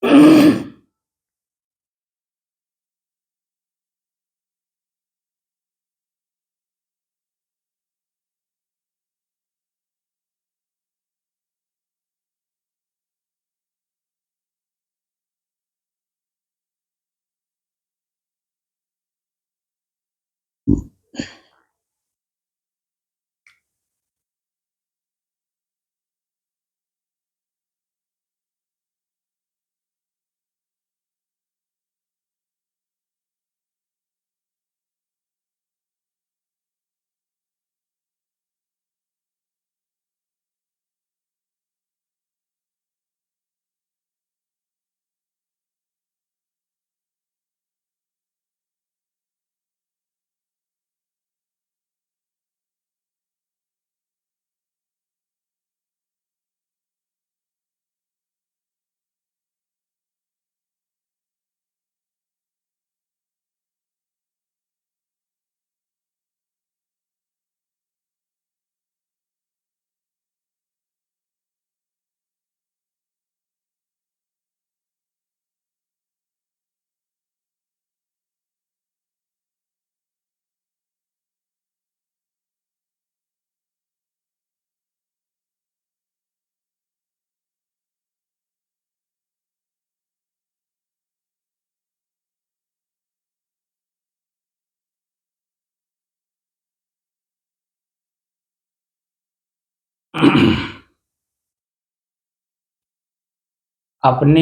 अपने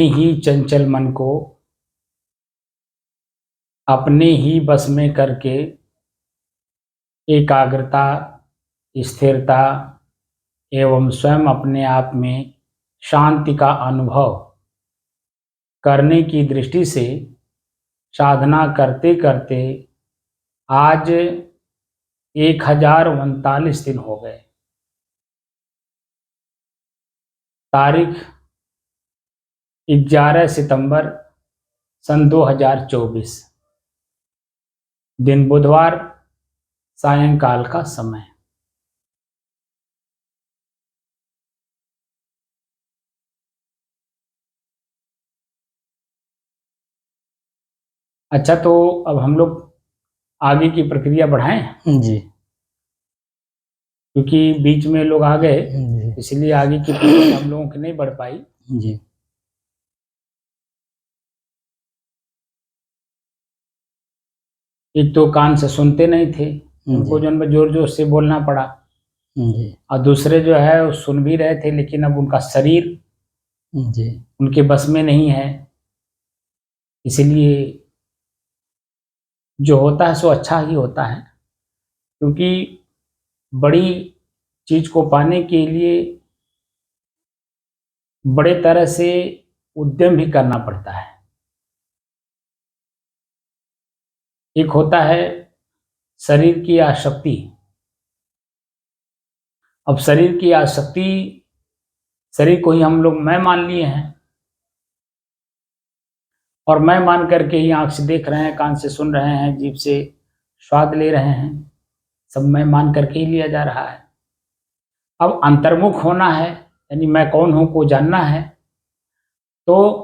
ही चंचल मन को अपने ही बस में करके एकाग्रता, स्थिरता एवं स्वयं अपने आप में शांति का अनुभव करने की दृष्टि से साधना करते करते आज 1039 दिन हो गए। तारीख 11 सितंबर सन 2024, दिन बुधवार, सायंकाल का समय। अच्छा, तो अब हम लोग आगे की प्रक्रिया बढ़ाएं जी। क्योंकि बीच में लोग आ गए, जी इसलिए आगे की प्रक्रिया हम लोगों की नहीं बढ़ पाई। जी। एक तो कान से सुनते नहीं थे, उनको जो है जोर जोर से बोलना पड़ा, जी। और दूसरे जो है वो सुन भी रहे थे, लेकिन अब उनका शरीर जी उनके बस में नहीं है। इसलिए जो होता है सो अच्छा ही होता है, क्योंकि बड़ी चीज को पाने के लिए बड़े तरह से उद्यम भी करना पड़ता है। एक होता है शरीर की आसक्ति। अब शरीर की आसक्ति, शरीर को ही हम लोग मैं मान लिए हैं, और मैं मान करके ही आंख से देख रहे हैं, कान से सुन रहे हैं, जीभ से स्वाद ले रहे हैं, सब मैं मान करके ही लिया जा रहा है। अब अंतर्मुख होना है, यानी मैं कौन हूं को जानना है। तो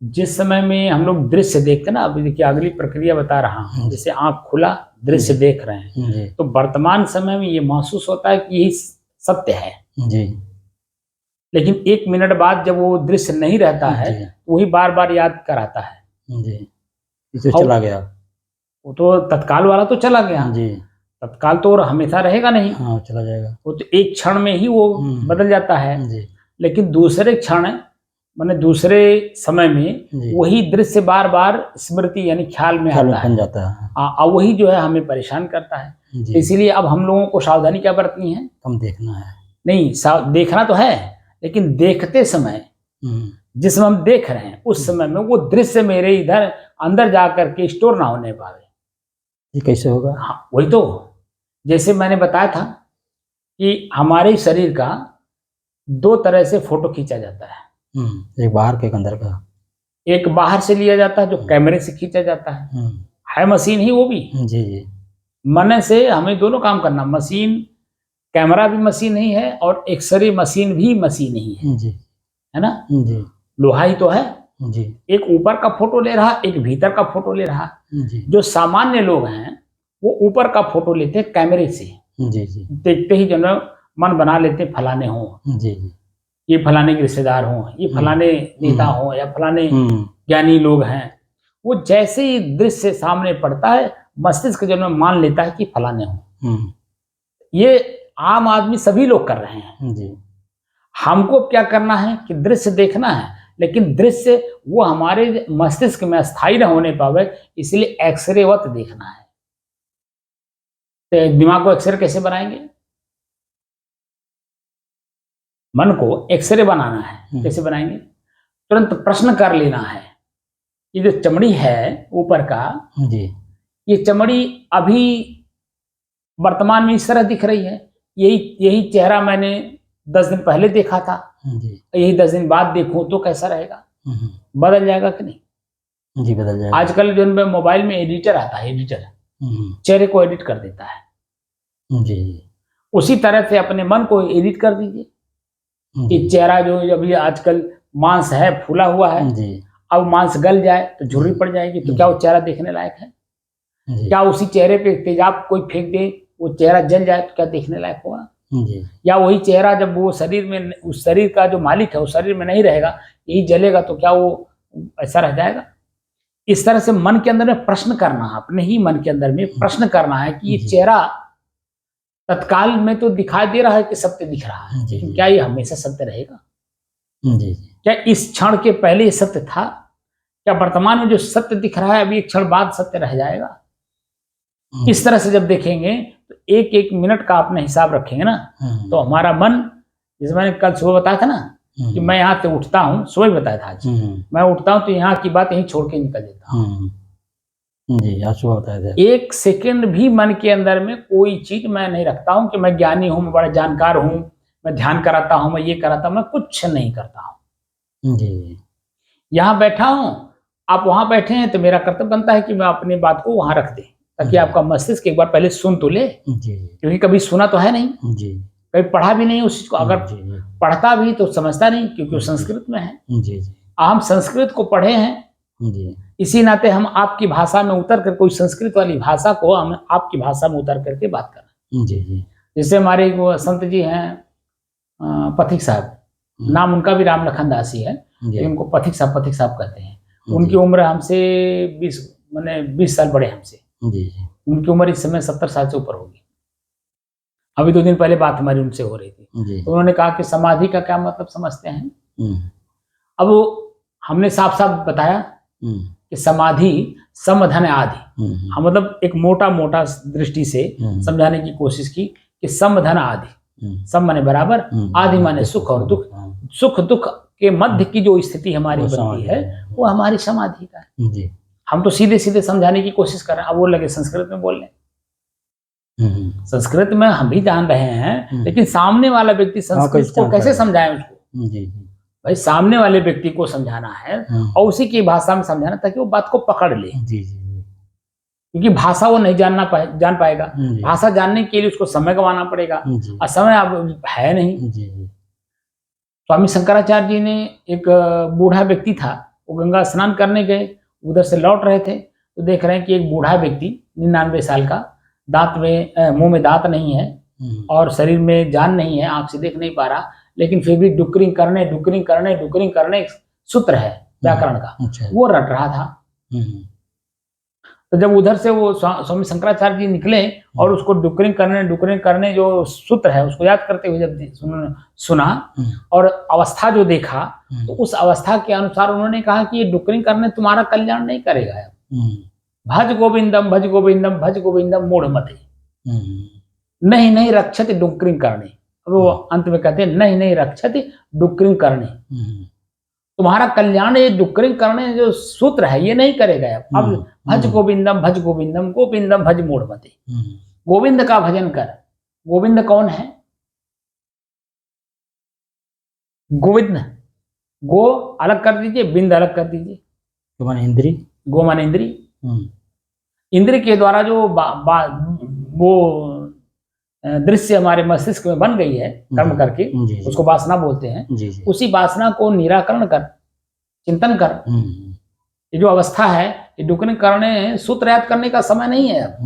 जिस समय में हम लोग दृश्य देखते ना, अभी देखिए अगली प्रक्रिया बता रहा हूं, जैसे आंख खुला दृश्य देख रहे हैं, तो वर्तमान समय में ये महसूस होता है कि यही सत्य है जी। लेकिन 1 मिनट बाद जब वो दृश्य नहीं रहता है, वही बार बार याद कराता है जी। इसे चला गया, वो तो तत्काल वाला तो चला गया जी। तत्काल तो और हमेशा रहेगा नहीं, हाँ चला जाएगा, वो तो एक क्षण में ही वो बदल जाता है जी। लेकिन दूसरे क्षण माने दूसरे समय में वही दृश्य बार बार स्मृति यानी ख्याल में आता है, जाता है, और वही जो है हमें परेशान करता है। इसीलिए अब हम लोगों को सावधानी क्या बरतनी है? कम देखना है, नहीं देखना तो है, लेकिन देखते समय जिस समय हम देख रहे हैं उस समय में वो दृश्य मेरे इधर अंदर जा करके स्टोर ना होने पावे। ये कैसे होगा? हाँ वही तो, जैसे मैंने बताया था कि हमारे शरीर का 2 तरह से फोटो खींचा जाता है, एक बाहर का एक अंदर का। एक बाहर से लिया जाता है जो कैमरे से खींचा जाता है मशीन ही वो भी। जी जी। मन से हमें दोनों काम करना, मशीन कैमरा भी मशीन ही है और एक्सरे मशीन भी मशीन ही है, जी है ना? जी। लोहा ही तो है, जी एक ऊपर का फोटो ले रहा, एक भीतर का फोटो ले रहा। जी जो सामान्य लोग हैं वो ऊपर का फोटो लेते हैं कैमरे से, जी जी देखते ही जो ना मन बना लेते हैं फलाने हों, जी जी ये फलाने के रिश्तेदार हों, ये फलाने नेता हों या फलाने ज्ञानी लोग हैं। वो जैसे ही दृश्य सामने पड़ता है मस्तिष्क जो ना मान लेता है कि फलाने हों। ये आम आदमी सभी लोग कर रहे हैं। जी हमको क्या करना है कि दृश्य देखना है, लेकिन दृश्य वो हमारे मस्तिष्क में स्थायी न होने पावे, इसलिए एक्सरेवत देखना है। तो दिमाग को एक्सरे कैसे बनाएंगे? मन को एक्सरे बनाना है, कैसे बनाएंगे? तुरंत प्रश्न कर लेना है। ये जो चमड़ी है ऊपर का, जी ये चमड़ी अभी वर्तमान में इस तरह दिख रही है। यही चेहरा मैंने 10 दिन पहले देखा था, जी यही 10 दिन बाद देखूं तो कैसा रहेगा? बदल जाएगा कि नहीं? जी बदल जाएगा। आजकल जो मोबाइल में एडिटर आता है, एडिटर चेहरे को एडिट कर देता है। जी उसी तरह से अपने मन को एडिट कर दीजिए कि चेहरा जो अभी आजकल मांस है, फूला हुआ है, जी अब मांस गल जाए तो झुर्री पड़ जाएगी, तो क्या वो चेहरा देखने लायक है? क्या उसी चेहरे पे तेजाब कोई फेंक दे, वो चेहरा जल जाए तो क्या देखने लायक होगा? या वही चेहरा जब वो शरीर में, उस शरीर का जो मालिक है उस शरीर में नहीं रहेगा, यही जलेगा, तो क्या वो ऐसा रह जाएगा? इस तरह से मन के अंदर में प्रश्न करना है, अपने ही मन के अंदर में प्रश्न करना है कि ये चेहरा तत्काल में तो दिखाई दे रहा है कि सत्य दिख रहा है, लेकिन क्या ये हमेशा सत्य रहेगा? क्या इस क्षण के पहले ये सत्य था? क्या वर्तमान में जो सत्य दिख रहा है अभी एक क्षण बाद सत्य रह जाएगा? इस तरह से जब देखेंगे तो एक एक मिनट का अपने हिसाब रखेंगे ना, तो हमारा मन, जैसे मैंने कल सुबह बताया था ना कि मैं यहाँ से उठता हूँ, सुबह बताया था आज, मैं उठता हूँ तो यहाँ की बात यहीं छोड़ के निकल जाता हूँ। जी आज सुबह बताया था। एक सेकंड भी मन के अंदर में कोई चीज मैं नहीं रखता हूँ कि मैं ज्ञानी हूँ, मैं बड़ा जानकार हूँ, मैं ध्यान कराता हूँ, मैं ये कराता हूँ, मैं कुछ नहीं करता हूँ। जी यहाँ बैठा हूँ, आप वहां बैठे हैं, तो मेरा कर्तव्य बनता है कि मैं अपनी बात को वहां रख दे, ताकि आपका मस्तिष्क एक बार पहले सुन तो ले, क्योंकि कभी सुना तो है नहीं, कभी पढ़ा भी नहीं उस चीज को। अगर पढ़ता भी तो समझता नहीं, क्योंकि वो संस्कृत में है। हम संस्कृत को पढ़े हैं, इसी नाते हम आपकी भाषा में उतर कर, कोई संस्कृत वाली भाषा को हम आपकी भाषा में उतर करके बात कर रहे हैं। जैसे हमारे वो संत जी हैं पथिक साहब, नाम उनका भी राम लखन दास ही है, लेकिन उनको पथिक साहब कहते हैं। उनकी उम्र हमसे 20 साल बड़े हमसे। उनकी उम्र इस समय 70 साल से ऊपर होगी। अभी 2 दिन पहले बात हमारी उनसे हो रही थी, तो उन्होंने कहा कि समाधि का क्या मतलब समझते हैं। अब हमने साफ साफ बताया कि समाधि समधन आदि, हम मतलब एक मोटा मोटा दृष्टि से समझाने की कोशिश की कि समधन आदि, सम माने बराबर, आदि माने सुख और दुख, सुख दुख के मध्य की जो स्थिति हमारी बनती है वो हमारी समाधि का है। हम तो सीधे सीधे समझाने की कोशिश कर रहे हैं, अब वो लगे संस्कृत में बोलने। संस्कृत में हम भी जान रहे हैं, लेकिन सामने वाला व्यक्ति संस्कृत को कैसे समझाएं उसको? भाई सामने वाले व्यक्ति को समझाना है और उसी की भाषा में समझाना, ताकि वो बात को पकड़ ले। क्योंकि भाषा वो नहीं जान पाएगा, भाषा जानने के लिए उसको समय गंवाना पड़ेगा, और समय अब है नहीं। स्वामी शंकराचार्य जी ने, एक बूढ़ा व्यक्ति था, वो गंगा स्नान करने गए, उधर से लौट रहे थे, तो देख रहे हैं कि एक बूढ़ा व्यक्ति 99 साल का, दांत में, मुंह में दांत नहीं है और शरीर में जान नहीं है, आंख से देख नहीं पा रहा, लेकिन फिर भी डुकरिंग करने सूत्र है व्याकरण का, वो रट रहा था। तो जब उधर से वो स्वामी शंकराचार्य जी निकले और उसको डुकरिंग करने जो सूत्र है उसको याद करते हुए जब सुना और अवस्था जो देखा, तो उस अवस्था के अनुसार उन्होंने कहा कि ये डुकरिंग करने तुम्हारा कल्याण नहीं करेगा। भज गोविंदम भज गोविंदम भज गोविंदम मूढ़ मते, नहीं रक्षति डुकरिंग करने। अब वो अंत में कहते हैं नहीं रक्षति डुकरिंग करने, तुम्हारा कल्याण ये डुकरिंग करने जो सूत्र है ये नहीं करेगा। अब भज गोविंदम गोविंदम भज मूढ़ मते, गोविंद का भजन कर। गोविंद कौन है? गोविंद, गो अलग कर दीजिए, बिंद अलग कर दीजिए। गो माने इंद्री, इंद्र के द्वारा जो वो दृश्य हमारे मस्तिष्क में बन गई है कर्म करके, उसको वासना बोलते हैं। उसी वासना को निराकरण कर, चिंतन कर। ये जो अवस्था है, ये डुकने करने सूत्र याद करने का समय नहीं है अब,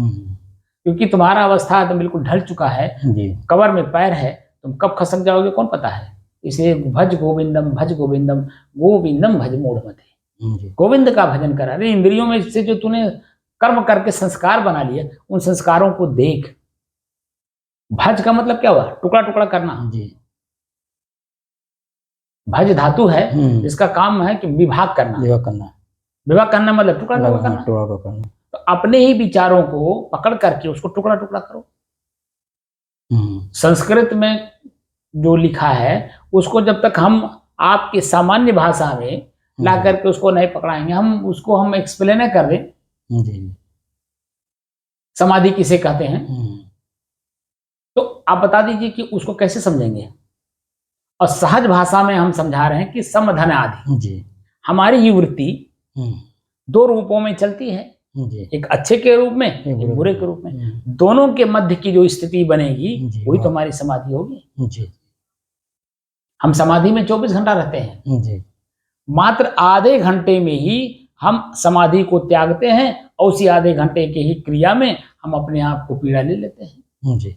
क्योंकि तुम्हारा अवस्था तो बिल्कुल ढल चुका है, कबर में पैर है, तुम कब खसक जाओगे कौन पता है। इसलिए भज गोविंदम भज गोविंदम, गोविंदम भज मूढ़मते, गोविंद का भजन करा। अरे इंद्रियों में से जो तूने कर्म करके संस्कार बना लिए, उन संस्कारों को देख। भज का मतलब क्या हुआ? टुकड़ा टुकड़ा करना। भज धातु है जिसका काम है कि विभाग करना। विभाग करना मतलब टुकड़ा टुकड़ा करना। तो अपने ही विचारों को पकड़ करके उसको टुकड़ा टुकड़ा करो। संस्कृत में जो लिखा है उसको जब तक हम आपके सामान्य भाषा में ला करके उसको नहीं पकड़ाएंगे, हम एक्सप्लेन कर दें समाधि किसे कहते हैं, तो आप बता दीजिए कि उसको कैसे समझेंगे। और सहज भाषा में हम समझा रहे हैं कि समधन आदि हमारी ये वृत्ति दो रूपों में चलती है, एक अच्छे के रूप में, एक बुरे के रूप में। दोनों के मध्य की जो स्थिति बनेगी वही तो हमारी समाधि होगी। हम समाधि में 24 घंटा रहते हैं, मात्र आधे घंटे में ही हम समाधि को त्यागते हैं और उसी आधे घंटे के ही क्रिया में हम अपने आप को पीड़ा ले लेते हैं।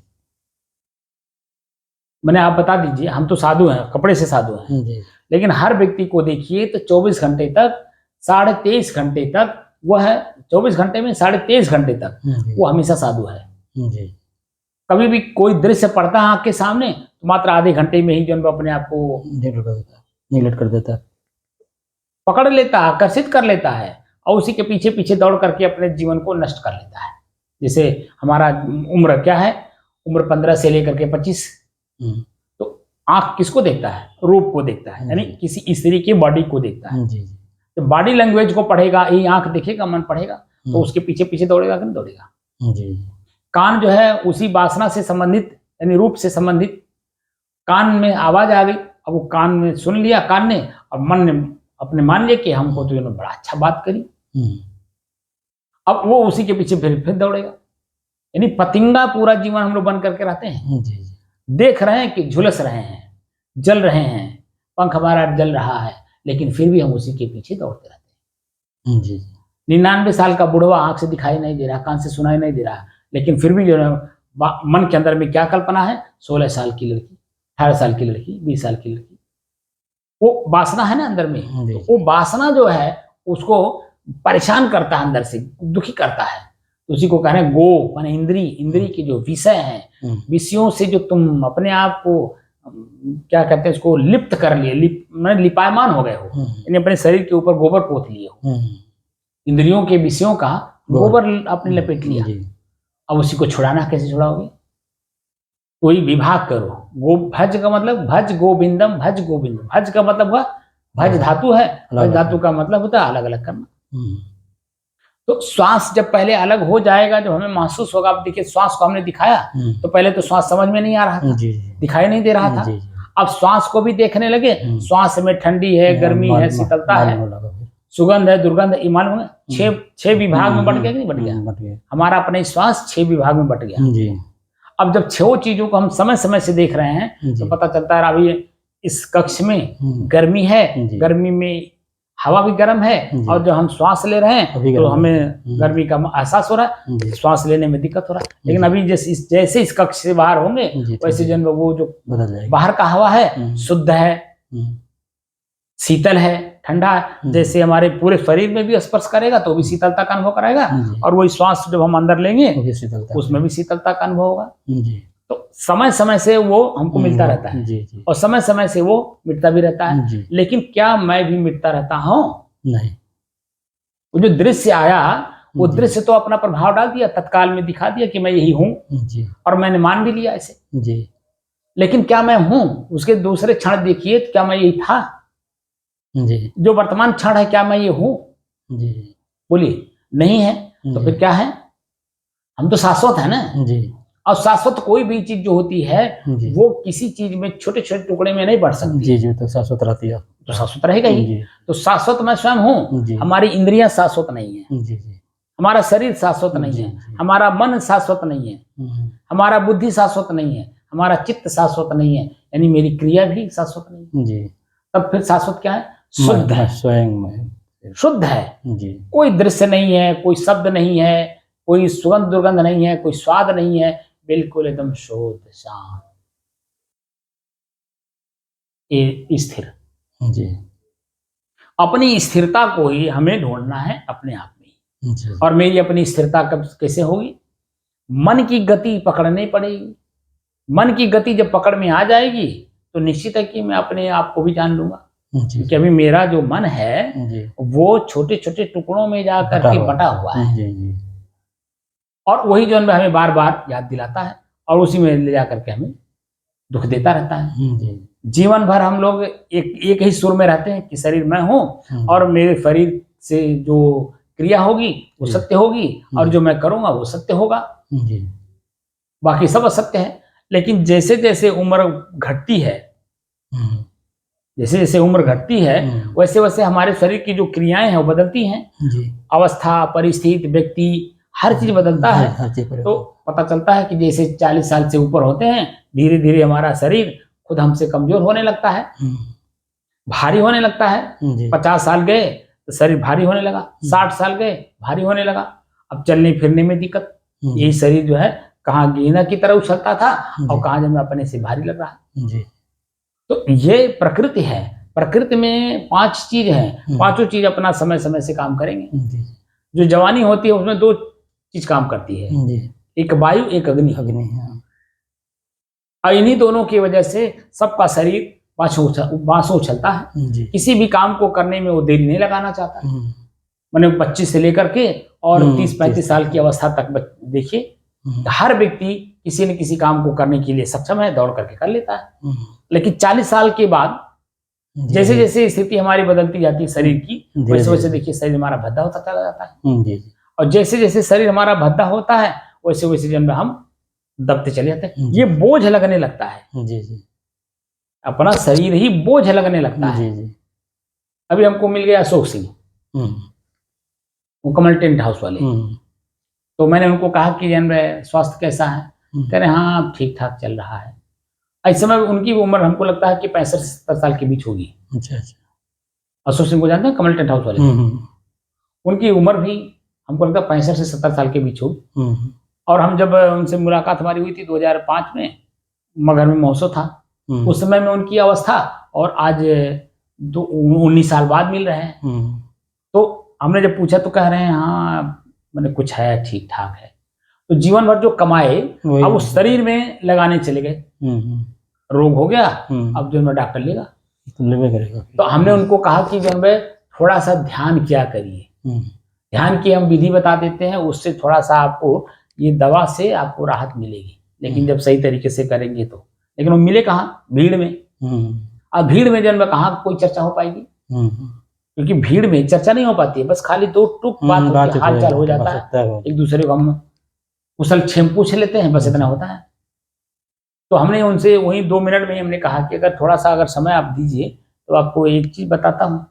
मैंने आप बता दीजिए, हम तो साधु हैं, कपड़े से साधु हैं, लेकिन हर व्यक्ति को देखिए तो 24 घंटे तक, 23.5 घंटे तक वह है, 24 घंटे में 23.5 घंटे तक वो हमेशा साधु है। कभी भी कोई दृश्य पड़ता है आंख के सामने तो मात्र आधे घंटे में ही जो अपने आप को निगलेक्ट कर देता है, पकड़ लेता है, आकर्षित कर लेता है और उसी के पीछे पीछे दौड़ करके अपने जीवन को नष्ट कर लेता है। जैसे हमारा उम्र क्या है, उम्र 15 से लेकर के 25, तो आंख किसको देखता है? रूप को देखता है, यानी किसी स्त्री की बॉडी को देखता है। तो बॉडी लैंग्वेज को पढ़ेगा, ये आंख देखेगा, मन पढ़ेगा, तो उसके पीछे पीछे दौड़ेगा कि नहीं दौड़ेगा। कान जो है उसी वासना से संबंधित, यानी रूप से संबंधित। कान में आवाज आ गई, अब वो कान में सुन लिया कान ने, और मन ने अपने मान लिया कि हमको तो इन्होंने बड़ा अच्छा बात करी, अब वो उसी के पीछे फिर दौड़ेगा। यानी पतिंगा पूरा जीवन हम लोग बन करके रहते हैं। देख रहे हैं कि झुलस रहे हैं, जल रहे हैं, पंख हमारा जल रहा है, लेकिन फिर भी हम उसी के पीछे दौड़ते रहते हैं। 99 साल का बुढ़वा आंख से दिखाई नहीं दे रहा, कान से सुनाई नहीं दे रहा, लेकिन फिर भी जो है मन के अंदर में क्या कल्पना है? 16 साल की लड़की, 18 साल की लड़की, 20 साल की लड़की। वो वासना है ना अंदर में, तो वो वासना जो है उसको परेशान करता है, अंदर से दुखी करता है। तो उसी को कह रहे हैं गो माने इंद्री के जो विषय हैं, विषयों से जो तुम अपने आप को क्या कहते हैं, इसको लिप्त कर लिए, लिपायमान हो गए हो, यानी अपने शरीर के ऊपर गोबर पोत लिए हो, इंद्रियों के विषयों का गोबर अपने लपेट लिया। अब उसी को छुड़ाना कैसे छुड़ाओगे? कोई विभाग करो। भज का मतलब भज गोविंदम भज गोविंदम, भज का मतलब हुआ भज धातु है, भज धातु का मतलब होता है अलग अलग करना। तो श्वास जब पहले अलग हो जाएगा, जब हमें महसूस होगा, अब देखिए श्वास को हमने दिखाया तो पहले तो श्वास समझ में नहीं आ रहा था, दिखाई नहीं दे रहा था। अब श्वास को भी देखने लगे, श्वास में ठंडी है, गर्मी है, शीतलता है, सुगंध है, दुर्गंध, ये मालूम है। 6 विभाग में बट गया कि नहीं बट गया? हमारा अपना श्वास 6 विभाग में बट गया। अब जब 6 चीजों को हम समय समय से देख रहे हैं तो पता चलता है अभी इस कक्ष में गर्मी है, गर्मी में हवा भी गर्म है, और जब हम श्वास ले रहे हैं तो हमें गर्मी का एहसास हो रहा है, श्वास लेने में दिक्कत हो रहा है। लेकिन अभी जैसे इस कक्ष से बाहर होंगे वैसे जन वो जो बाहर का हवा है शुद्ध है, शीतल है, ठंडा है। जैसे हमारे पूरे शरीर में भी स्पर्श करेगा तो भी शीतलता का अनुभव कराएगा, और वही श्वास जब हम अंदर लेंगे उसमें भी शीतलता का अनुभव होगा। तो समय समय से वो हमको मिलता रहता है, और समय समय से वो मिटता भी रहता है। लेकिन क्या मैं भी मिटता रहता हूँ? नहीं। वो जो दृश्य आया, वो दृश्य तो अपना प्रभाव डाल दिया, तत्काल में दिखा दिया कि मैं यही हूँ, और मैंने मान भी लिया ऐसे। लेकिन क्या मैं हूँ? उसके दूसरे क्षण देखिए, क्या मैं यही था? जो वर्तमान क्षण है, क्या मैं ये हूँ? बोलिए, नहीं है। तो फिर क्या है? हम तो शाश्वत है ना। और शाश्वत कोई भी चीज जो होती है वो किसी चीज में छोटे छोटे टुकड़े में नहीं बढ़ सकती। तो शाश्वत रहती है, तो शाश्वत रहेगा ही। तो शाश्वत मैं स्वयं हूँ। हमारी इंद्रियां शाश्वत नहीं है, हमारा शरीर शाश्वत नहीं है, हमारा मन शाश्वत नहीं है, हमारा बुद्धि शाश्वत नहीं है, हमारा चित्त शाश्वत नहीं है, यानी मेरी क्रिया भी शाश्वत नहीं है। तब फिर शाश्वत क्या है? शुद्ध है, स्वयं में शुद्ध है। जी कोई दृश्य नहीं है, कोई शब्द नहीं है, कोई सुगंध दुर्गंध नहीं है, कोई स्वाद नहीं है, बिल्कुल एकदम शुद्ध शांत स्थिर। जी अपनी स्थिरता को ही हमें ढूंढना है अपने आप में। जी और मेरी अपनी स्थिरता कब कैसे होगी? मन की गति पकड़नी पड़ेगी। मन की गति जब पकड़ में आ जाएगी तो निश्चित है कि मैं अपने आप को भी जान लूंगा। जी क्योंकि अभी मेरा जो मन है जी वो छोटे छोटे टुकड़ों में जा करके बटा हुआ है, जी जी और वही जो हमें बार बार याद दिलाता है और उसी में ले जा करके हमें दुख देता रहता है। जी जीवन भर हम लोग एक ही सुर में रहते हैं कि शरीर मैं हूँ और मेरे शरीर से जो क्रिया होगी वो सत्य होगी और जो मैं करूँगा वो सत्य होगा, जी बाकी सब असत्य है। लेकिन जैसे जैसे उम्र घटती है, जैसे जैसे उम्र घटती है वैसे वैसे हमारे शरीर की जो क्रियाएं हैं वो बदलती हैं। जी अवस्था, परिस्थिति, व्यक्ति, हर चीज बदलता है। हर चीज तो पता चलता है कि जैसे 40 साल से ऊपर होते हैं धीरे धीरे हमारा शरीर खुद हमसे कमजोर होने लगता है, भारी होने लगता है। 50 साल गए तो शरीर भारी होने लगा, 60 साल गए भारी होने लगा। अब चलने फिरने में दिक्कत, यही शरीर जो है कहाँ गेंदा की तरह उछलता था और कहाँ जब अपने से भारी लग रहा है। जी तो ये प्रकृति है। प्रकृति में 5 चीज हैं, पांचों चीज अपना समय समय से काम करेंगे। जो जवानी होती है उसमें 2 चीज काम करती है, एक वायु एक अग्नि। और इन्हीं दोनों की वजह से सबका शरीर बांसों उछलता है। किसी भी काम को करने में वो देरी नहीं लगाना चाहता। मैंने 25 से लेकर के और 30-35 साल की अवस्था तक देखिए, हर व्यक्ति किसी न किसी काम को करने के लिए सक्षम है, दौड़ करके कर लेता है। लेकिन 40 साल के बाद जैसे जैसे स्थिति हमारी बदलती जाती है शरीर की, वैसे वैसे देखिए शरीर हमारा भद्दा होता चला जाता है। और जैसे जैसे शरीर हमारा भद्दा होता है वैसे वैसे जन्म हम दबते चले जाते हैं। ये बोझ लगने लगता है, अपना शरीर ही बोझ लगने लगता है। अभी हमको मिल गया अशोक सिंह, वो कमल टेंट हाउस वाले। तो मैंने उनको कहा कि जन्म स्वास्थ्य कैसा है? कह रहे हाँ ठीक ठाक चल रहा है। इस समय उनकी उम्र हमको लगता है कि 65 से 70 साल के बीच होगी। अच्छा। अशोक सिंह को जानते हैं, कमल टेंट हाउस वाले। उनकी उम्र भी हमको लगता है 65 से 70 साल के बीच होगी। और हम जब उनसे मुलाकात हमारी हुई थी 2005 में, मगर में महोत्सव था, उस समय में उनकी अवस्था और आज 19 साल बाद मिल रहे हैं। तो हमने जब पूछा तो कह रहे हैं हाँ मैंने कुछ है, ठीक ठाक है। तो जीवन भर जो कमाए अब उस शरीर में लगाने चले गए। रोग हो गया, अब जो मैं डॉक्टर लेगा तो हमने उनको कहा कि जो मैं थोड़ा सा ध्यान किया करिए। ध्यान की हम विधि बता देते हैं, उससे थोड़ा सा आपको ये दवा से आपको राहत मिलेगी, लेकिन जब सही तरीके से करेंगे तो। लेकिन वो मिले कहाँ? भीड़ में। अब भीड़ में जब मैं कहाँ कोई चर्चा हो पाएगी, क्योंकि भीड़ में चर्चा नहीं हो पाती है, बस खाली 2 टूक बात होती है, हाल चाल हो जाता है, एक दूसरे को हम कुशल क्षेम पूछ लेते हैं, बस इतना होता है। तो हमने उनसे वही 2 मिनट में हमने कहा कि अगर थोड़ा सा अगर समय आप दीजिए तो आपको एक चीज बताता हूँ।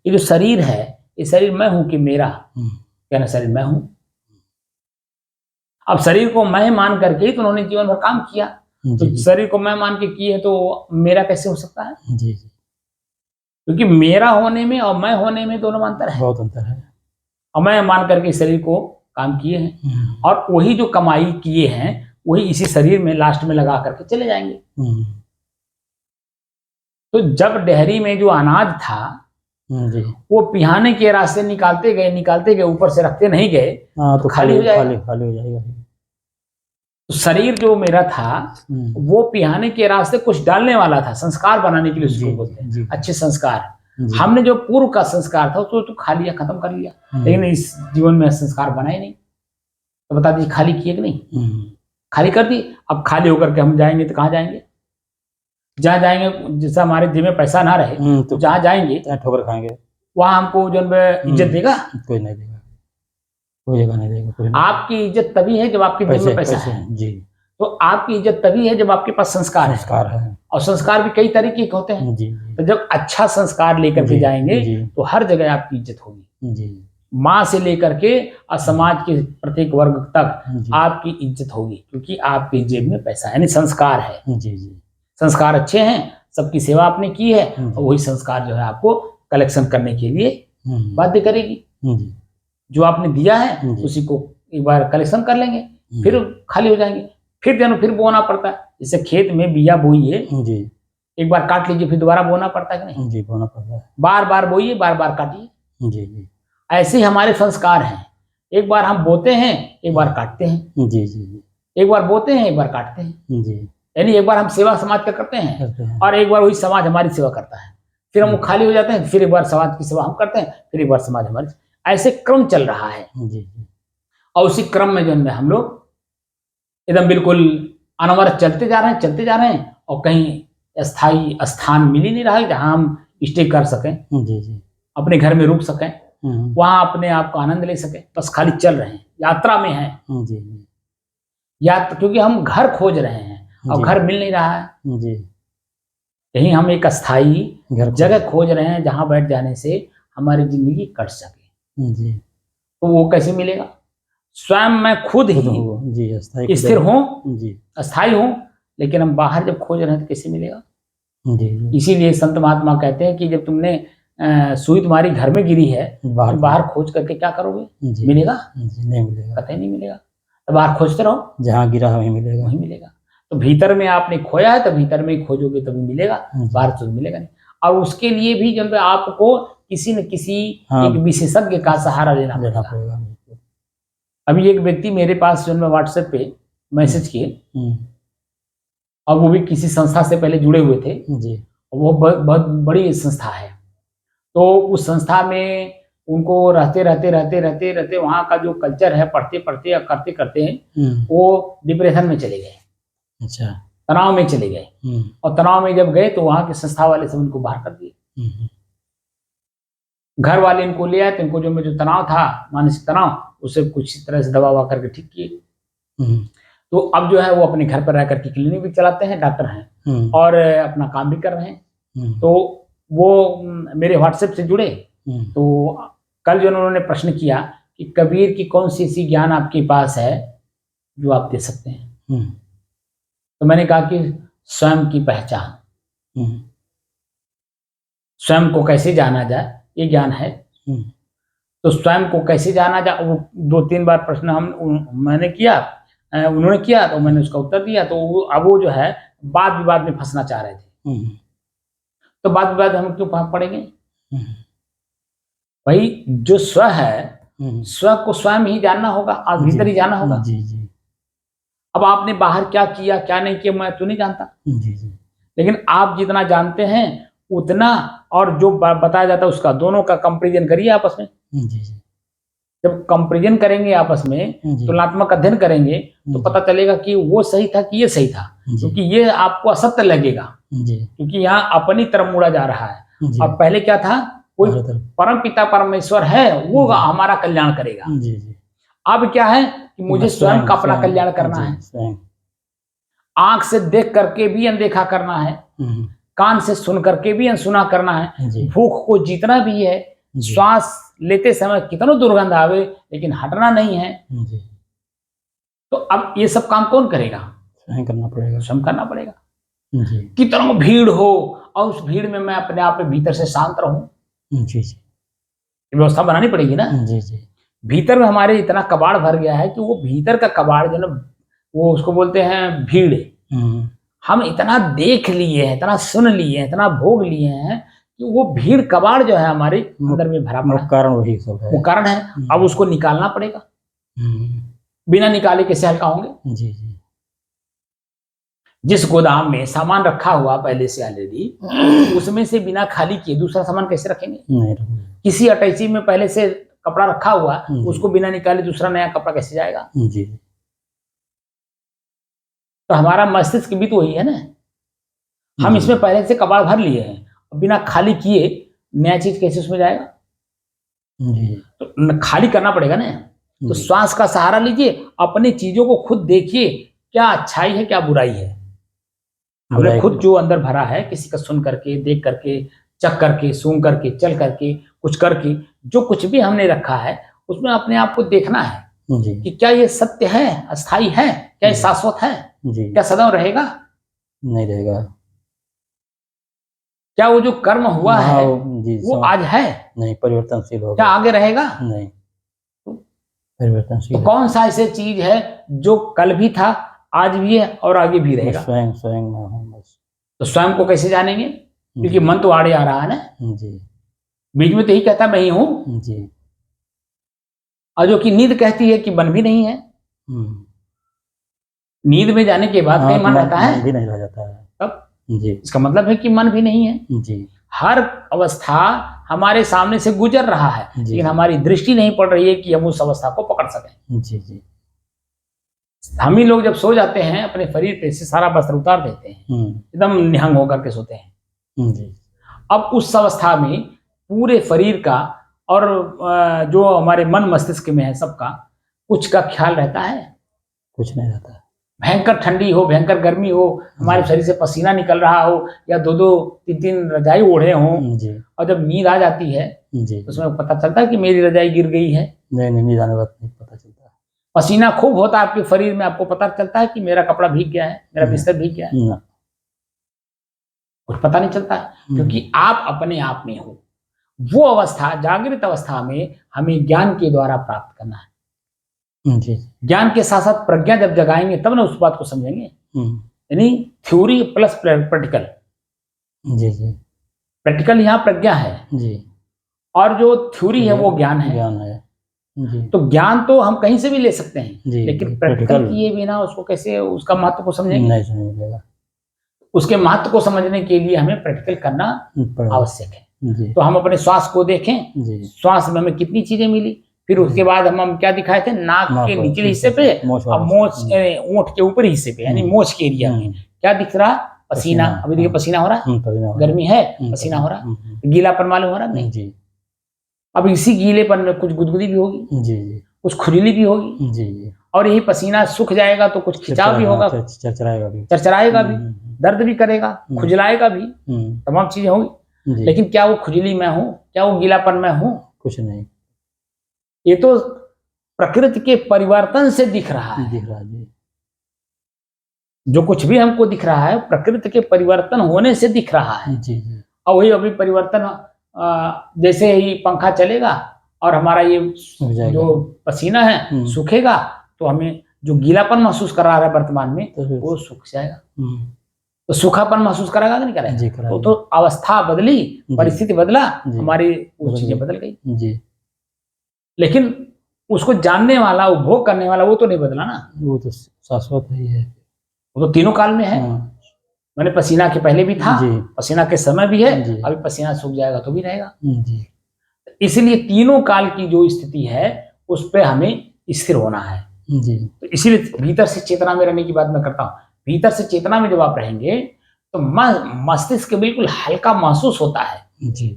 ये जो शरीर है, ये शरीर मैं हूं कि मेरा? कहना शरीर मैं हूं। अब शरीर को मैं मान करके ही तो उन्होंने जीवन भर काम किया। तो शरीर को मैं मान के किए तो मेरा कैसे हो सकता है? क्योंकि मेरा होने में और मैं होने में दोनों में अंतर है, बहुत अंतर है। और मैं मान करके शरीर को काम किए हैं, और वही जो कमाई किए हैं वही इसी शरीर में लास्ट में लगा करके चले जाएंगे। तो जब डेहरी में जो अनाज था वो पिहाने के रास्ते निकालते गए, ऊपर से रखते नहीं गए तो खाली हो जाएगा। तो शरीर जो मेरा था वो पिहाने के रास्ते कुछ डालने वाला था, संस्कार बनाने के लिए उसको बोलते हैं, अच्छे संस्कार। हमने जो पूर्व का संस्कार था उसको तो खा लिया, खत्म कर लिया, लेकिन इस जीवन में संस्कार बनाए नहीं। तो बता दीजिए खाली किए कि नहीं? खाली कर दी। अब खाली होकर के हम जाएंगे तो कहाँ जाएंगे? जहाँ जाएंगे जैसा हमारे जेब में पैसा ना रहे तो जहाँ जाएंगे ठोकर खाएंगे, वहां हमको जो इज्जत देगा? कोई नहीं देगा, कोई जगह नहीं देगा। आपकी इज्जत तभी है जब आपके जेब में पैसा है। जी। तो आपकी इज्जत तभी है जब आपके पास संस्कार है। और संस्कार भी कई तरीके के होते हैं। तो जब अच्छा संस्कार लेकर के जाएंगे तो हर जगह आपकी इज्जत होगी। माँ से लेकर के और समाज के प्रत्येक वर्ग तक आपकी इज्जत होगी, क्योंकि आपके जेब में पैसा है, यानी संस्कार है। संस्कार अच्छे हैं, सबकी सेवा आपने की है, और वही संस्कार जो है आपको कलेक्शन करने के लिए बाध्य करेगी। जी जो आपने दिया है जी। उसी को एक बार कलेक्शन कर लेंगे, फिर खाली हो जाएंगे, फिर बोना पड़ता है। जैसे खेत में बिया बोइए, जी एक बार काट लीजिए, फिर दोबारा बोना पड़ता है कि नहीं? जी, बोना पड़ता है। बार बार बोइए, बार बार काटिए। जी जी ऐसे ही हमारे संस्कार हैं, एक बार हम बोते हैं, एक बार काटते हैं, जी जी एक बार बोते हैं, एक बार काटते हैं। जी, यानी एक बार हम सेवा समाज का करते हैं करते हैं। और एक बार वही समाज हमारी सेवा करता है, फिर हम वो खाली हो जाते हैं, फिर एक बार समाज की सेवा हम करते हैं, फिर एक बार समाज हमारी, ऐसे क्रम चल रहा है। जी जी और उसी क्रम में जो है हम लोग एकदम बिल्कुल अनवरत चलते जा रहे हैं और कहीं स्थायी स्थान मिल ही नहीं रहा है जहां हम स्टे कर सकें, जी जी। अपने घर में रुक सकें, वहां अपने आप का आनंद ले सकें। बस खाली चल रहे हैं, यात्रा में हैं। जी जी क्योंकि हम घर खोज रहे हैं और घर मिल नहीं रहा है। जी, यही हम एक स्थायी घर जगह खोज रहे हैं जहां बैठ जाने से हमारी जिंदगी कट सके। जी। तो वो कैसे मिलेगा? स्वयं मैं खुद ही जी, स्थायी स्थिर हूँ, जी अस्थायी हूँ, लेकिन हम बाहर जब खोज रहे हैं तो कैसे मिलेगा? जी जी। इसीलिए संत महात्मा कहते हैं कि जब तुमने सुई तुम्हारी घर में गिरी है, बाहर खोज करके क्या करोगे? मिलेगा? नहीं मिलेगा, कतई नहीं मिलेगा। तो बाहर खोजते रहो, जहाँ गिरा वहीं मिलेगा, वहीं मिलेगा। तो भीतर में आपने खोया है तो भीतर में ही खोजोगे तभी मिलेगा, बाहर तो मिलेगा नहीं। और उसके लिए भी जब आपको किसी न किसी एक विशेषज्ञ का सहारा लेना पड़ेगा। अभी एक व्यक्ति मेरे पास जो मैं व्हाट्सएप पे मैसेज किए, और वो भी किसी संस्था से पहले जुड़े हुए थे जी। वो बहुत बड़ी संस्था है। तो उस संस्था में उनको रहते वहाँ का जो कल्चर है, पढ़ते या करते करते वो डिप्रेशन में चले गए। अच्छा, तनाव में चले गए। और तनाव में जब गए तो वहाँ के संस्था वाले सब उनको बाहर कर दिए। घर वाले इनको ले आए तो इनको जो तनाव था, मानसिक तनाव, उसे कुछ तरह से दवा करके ठीक किए। तो अब जो है वो अपने घर पर रह करके क्लिनिक भी चलाते हैं, डॉक्टर हैं, और अपना काम भी कर रहे हैं। तो वो मेरे व्हाट्सएप से जुड़े। तो कल जो उन्होंने प्रश्न किया कि कबीर की कौन सी ऐसी ज्ञान आपके पास है जो आप दे सकते हैं? तो मैंने कहा कि स्वयं की पहचान, स्वयं को कैसे जाना जाए, ये ज्ञान है। तो स्वयं को कैसे जाना जाए, वो 2-3 बार प्रश्न मैंने किया, उन्होंने किया, तो मैंने उसका उत्तर दिया। तो अब वो जो है वाद विवाद में फंसना चाह रहे थे। तो वाद विवाद हम क्यों पड़ेंगे? भाई जो स्व है, स्व को स्वयं ही जानना होगा और भीतर ही जानना होगा। जी जी। अब आपने बाहर क्या किया क्या नहीं किया मैं तो नहीं जानता। जी जी। लेकिन आप जितना जानते हैं उतना और जो बताया जाता है उसका, दोनों का कंपैरिजन करिए आपस में। जी जी। जब कंपैरिजन करेंगे आपस में, तुलनात्मक अध्ययन करेंगे, तो पता चलेगा कि वो सही था कि ये सही था। क्योंकि ये आपको असत्य लगेगा, क्योंकि यहाँ अपनी तरफ मुड़ा जा रहा है। और पहले क्या था, कोई परम पिता परमेश्वर है, वो हमारा कल्याण करेगा। जी जी। अब क्या है कि मुझे स्वयं का अपना कल्याण करना है। आंख से देख करके भी अनदेखा करना है, कान से सुन करके भी अनसुना करना है, भूख को जीतना भी है, श्वास लेते समय कितना दुर्गंध आवे लेकिन हटना नहीं है। तो अब ये सब काम कौन करेगा? स्वयं करना पड़ेगा, स्वयं करना पड़ेगा। कितना भीड़ हो और उस भीड़ में मैं अपने आप में भीतर से शांत रहूं, जी जी, व्यवस्था बनानी पड़ेगी ना। जी जी। भीतर में हमारे इतना कबाड़ भर गया है कि वो भीतर का कबाड़ जो ना, वो उसको बोलते हैं भीड़। हम इतना देख लिए हैं, इतना सुन लिए हैं, इतना भोग लिए हैं कि वो भीड़ कबाड़ जो है हमारे अंदर में भरा पड़ा, कारण वही सब है, वो कारण है। अब उसको निकालना पड़ेगा, बिना निकाले कैसे हल्का होंगे? जी जी। जिस गोदाम में सामान रखा हुआ पहले से ऑलरेडी, उसमें से बिना खाली किए दूसरा सामान कैसे रखेंगे? नहीं रखेंगे। किसी अटैची में पहले से कपड़ा रखा हुआ, उसको बिना निकाले दूसरा नया कपड़ा कैसे जाएगा? जी। तो हमारा मस्तिष्क भी तो वही है ना, हम इसमें पहले से कबाड़ भर लिए हैं, बिना खाली किए नया चीज कैसे उसमें जाएगा? जी। तो खाली करना पड़ेगा ना। तो श्वास का सहारा लीजिए, अपनी चीजों को खुद देखिए, क्या अच्छाई है क्या बुराई है। हमने खुद जो अंदर भरा है, किसी का सुन करके, देख करके, चख करके, सूंघ करके, चल करके, कुछ करके, जो कुछ भी हमने रखा है उसमें अपने आप को देखना है कि क्या ये सत्य है, अस्थाई है, क्या ये शाश्वत है, क्या सदैव रहेगा? नहीं रहेगा। क्या वो जो कर्म हुआ है जी वो आज है, नहीं परिवर्तनशील हो क्या गया। आगे रहेगा? नहीं परिवर्तनशील तो कौन सा ऐसे चीज है जो कल भी था, आज भी है और आगे भी है। रहेगा? स्वयं स्वयं में हूँ बस। तो स्वयं को कैसे जानेंगे? क्योंकि जी मन तो आड़े आ रहा है ना, जी बीच में तो यही कहता मैं ही हूं, जी और जो कि नींद कहती है कि मन भी नहीं है। हम्म। नींद में जाने के बाद हाँ, कहीं तो मन रहता मन है, भी नहीं रह जाता है। तब जी इसका मतलब है कि मन भी नहीं है। जी हर अवस्था हमारे सामने से गुजर रहा है, जी लेकिन हमारी दृष्टि नहीं पड़ रही है कि हम उस अवस्था को पकड़ सकें। जी जी हम ही लोग जब सो जाते हैं अपने शरीर पे से सारा वस्त्र उतार देते हैं, एकदम निहंग होकर के सोते हैं। जी अब उस अवस्था में पूरे शरीर का और जो हमारे मन मस्तिष्क में है सबका कुछ का ख्याल रहता है? कुछ नहीं रहता है। भयंकर ठंडी हो, भयंकर गर्मी हो, हमारे शरीर से पसीना निकल रहा हो, या दो दो तीन तीन रजाई ओढ़े हों, जी और जब नींद आ जाती है जी तो उसमें पता चलता है कि मेरी रजाई गिर गई है। नहीं नहीं नींद आने वक्त नहीं पता चलता। पसीना खूब होता है आपके शरीर में, आपको पता चलता है कि मेरा कपड़ा भीग गया है, मेरा बिस्तर भीग गया है? ना कुछ पता नहीं चलता है, क्योंकि आप अपने आप में हो। वो अवस्था, जागृत अवस्था में हमें ज्ञान के द्वारा प्राप्त करना है। जी ज्ञान के साथ साथ प्रज्ञा जब जगाएंगे तब ना उस बात को समझेंगे। यानी थ्योरी प्लस प्रैक्टिकल। जी जी प्रैक्टिकल यहाँ प्रज्ञा है, जी और जो थ्योरी है वो ज्ञान है। ज्ञान है। जी तो ज्ञान तो हम कहीं से भी ले सकते हैं, जी लेकिन प्रैक्टिकल किए बिना उसको कैसे, उसका महत्व को समझेंगे? नहीं समझ मिलेगा। उसके महत्व को समझने के लिए हमें प्रैक्टिकल करना आवश्यक है। जी तो हम अपने श्वास को देखें, जी श्वास में हमें कितनी चीजें मिली, फिर उसके बाद हम क्या दिखाए थे, नाक के निचले हिस्से पे और मोछ ओंठ के ऊपरी हिस्से पे, यानी मोछ के एरिया में क्या दिख रहा? पसीना। अभी देखिए पसीना हो रहा है, गर्मी है, पसीना हो रहा है, गीलापन मालूम हो रहा नहीं? जी अब इसी गीलेपन में कुछ गुदगुदी भी होगी, जी जी कुछ खुजली भी होगी, जी और यही पसीना सूख जाएगा तो कुछ खिंचाव भी होगा, चरचराएगा भी, चरचराएगा भी, दर्द भी करेगा, खुजलाएगा भी, तमाम चीजें होंगी। लेकिन क्या वो खुजली में हूं, क्या वो गीलापन में हूं? कुछ नहीं। ये तो प्रकृति के परिवर्तन से दिख रहा है। दिख रहा है जी। जो कुछ भी हमको दिख रहा है प्रकृति के परिवर्तन होने से दिख रहा है। जी जी और वही अभी परिवर्तन जैसे ही पंखा चलेगा और हमारा ये जो पसीना है सूखेगा, तो हमें जो गीलापन महसूस करा रहा है वर्तमान में वो सूख जाएगा। तो सूखापन महसूस कराएगा कि नहीं करेगा? तो अवस्था बदली, परिस्थिति बदला, हमारी वो चीजें बदल गई जी। लेकिन उसको जानने वाला, उपभोग करने वाला वो तो नहीं बदला ना। वो तो शाश्वत ही है, वो तो तीनों काल में है। मैंने पसीना के पहले भी था, पसीना के समय भी है, अभी पसीना सूख जाएगा तो भी रहेगा। इसलिए तीनों काल की जो स्थिति है उस पर हमें स्थिर होना है जी। तो इसीलिए भीतर से चेतना में रहने की बात मैं करता हूँ। भीतर से चेतना में जब आप रहेंगे तो मस्तिष्क बिल्कुल हल्का महसूस होता है जी,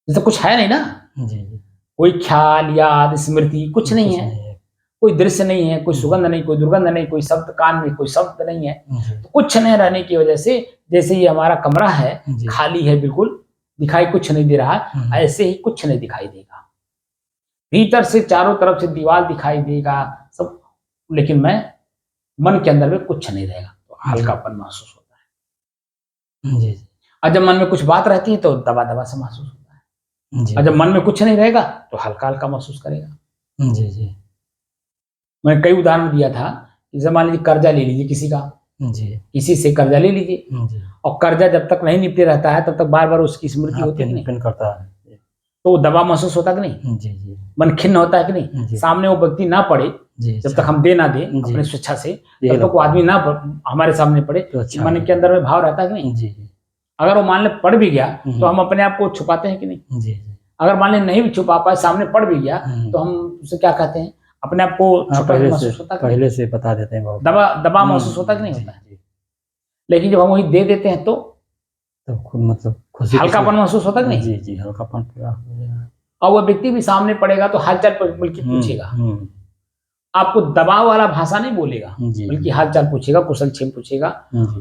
जैसे कुछ है नहीं ना जी। कोई ख्याल, याद, स्मृति कुछ नहीं है, कोई दृश्य नहीं है, कोई सुगंध नहीं, कोई दुर्गंध नहीं, कोई शब्द कान में, कोई शब्द नहीं है। तो कुछ नहीं रहने की वजह से जैसे ये हमारा कमरा है, खाली है, बिल्कुल दिखाई कुछ नहीं दे रहा, ऐसे ही कुछ नहीं दिखाई देगा। भीतर से चारों तरफ से दीवार दिखाई देगा सब, लेकिन मन के अंदर में कुछ नहीं रहेगा, तो हल्कापन महसूस होता है जी। और जब मन में कुछ बात रहती है तो दबा दबा से महसूस होता है जी। और जब मन में कुछ नहीं रहेगा तो हल्का हल्का महसूस करेगा जी जी। मैंने कई उदाहरण दिया था, जैसे मान लीजिए कर्जा ले लीजिए किसी का जी, किसी से कर्जा ले लीजिए और कर्जा जब तक नहीं निपटे रहता है तब तक बार बार उसकी स्मृति होती है, नहीं करता है, तो दबाव महसूस होता कि नहीं जी जी। मन खिन्न होता है कि नहीं? सामने वो व्यक्ति ना पड़े जब तक हम दे ना दे अपने स्वेच्छा से, तब तक वो आदमी ना हमारे सामने पड़े, तो मन के अंदर में भाव रहता है कि नहीं जी। अगर वो मान ले पड़ भी गया तो हम अपने आप को छुपाते हैं कि नहीं जी। अगर मान ले नहीं भी छुपा पाए, सामने पड़ भी गया तो हम उसे क्या कहते हैं, अपने आप को महसूस होता है, पहले से बता देते हैं, दबा महसूस होता कि नहीं होता है? लेकिन जब हम वही दे देते हैं तो खुद मतलब हल्कापन महसूस होता कि नहीं जी जी। हल्कापन पूरा हो जाएगा। और वो व्यक्ति भी सामने पड़ेगा तो हालचाल बल्कि पूछेगा, आपको दबाव वाला भाषा नहीं बोलेगा, बल्कि हालचाल पूछेगा, कुशल क्षेम पूछेगा,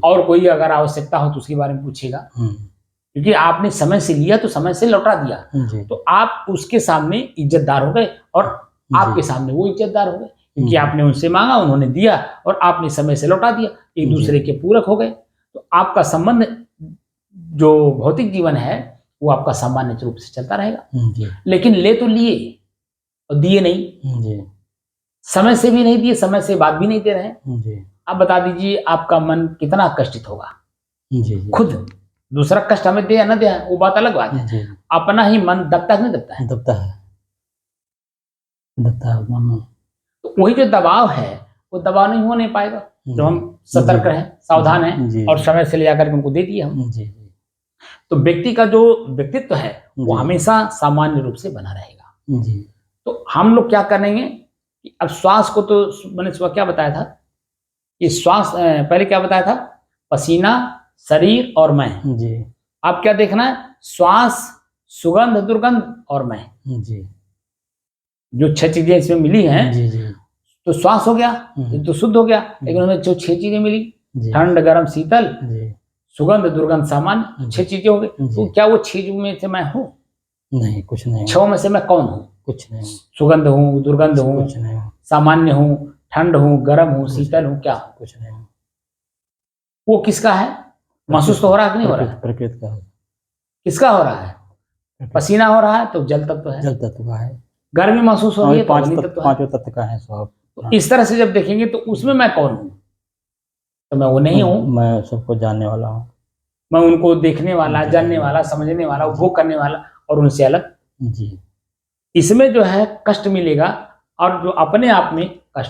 और कोई अगर आवश्यकता हो तो उसके बारे में पूछेगा, क्योंकि आपने समय से लिया तो समय से लौटा दिया, तो आप उसके सामने इज्जतदार हो गए और आपके सामने वो इज्जतदार हो गए, क्योंकि आपने उनसे मांगा, उन्होंने दिया और आपने समय से लौटा दिया, एक दूसरे के पूरक हो गए। तो आपका संबंध जो भौतिक जीवन है वो आपका सामान्य रूप से चलता रहेगा। जी लेकिन ले तो लिए और दिए नहीं, जी समय से भी नहीं दिए, समय से बाद भी नहीं दे रहे हैं। जी आप बता दीजिए आपका मन कितना कष्टित होगा। जी जी खुद दूसरा कष्ट हमें दे या न दे वो बात अलग बात है, जी अपना ही मन दबता है नहीं दबता है। दबता है मन। तो वही जो दबाव है वो दबाव नहीं होने पाएगा जब हम सतर्क रहें, सावधान हैं और समय से ले जाकर के उनको दे दिए हम। जी जी तो व्यक्ति का जो व्यक्तित्व है वो जी। हमेशा सामान्य रूप से बना रहेगा। जी तो हम लोग क्या करेंगे कि अब श्वास को तो मैंने सुबह क्या बताया था कि श्वास पहले क्या बताया था, पसीना, शरीर और मैं। जी अब क्या देखना है, श्वास, सुगंध, दुर्गंध और मैं। जी जो 6 चीजें इसमें मिली हैं, जी जी तो श्वास हो गया, ये तो शुद्ध हो गया, लेकिन उसमें जो 6 चीजें मिली, जी ठंड, गर्म, शीतल, जी सुगंध, दुर्गंध, सामान्य, 6 चीजें हो गई। तो क्या वो 6 में से मैं हूँ? नहीं, कुछ नहीं, 6 में से मैं कौन हूँ? कुछ नहीं, सुगंध हूँ, दुर्गंध हूँ, कुछ नहीं, सामान्य हूँ, ठंड हूँ, गर्म हूँ, शीतल हूँ, क्या हूँ? कुछ नहीं। वो किसका है? महसूस तो हो रहा है कि नहीं हो रहा है? प्रकृति का। किसका हो रहा है? पसीना हो रहा है तो जल तत्व है, जल तत्व का है। गर्मी महसूस हो रही है तो अग्नि तत्व है। पांचों तत्व का है सब। तो इस तरह से जब देखेंगे तो उसमें मैं कौन हूँ? तो मैं वो नहीं हूँ, मैं सबको जानने वाला हूँ, मैं उनको देखने वाला, जानने वाला, समझने वाला, उपभोग करने वाला और उनसे अलग। जी। इसमें जो है कष्ट मिलेगा और जो अपने आप में कष्ट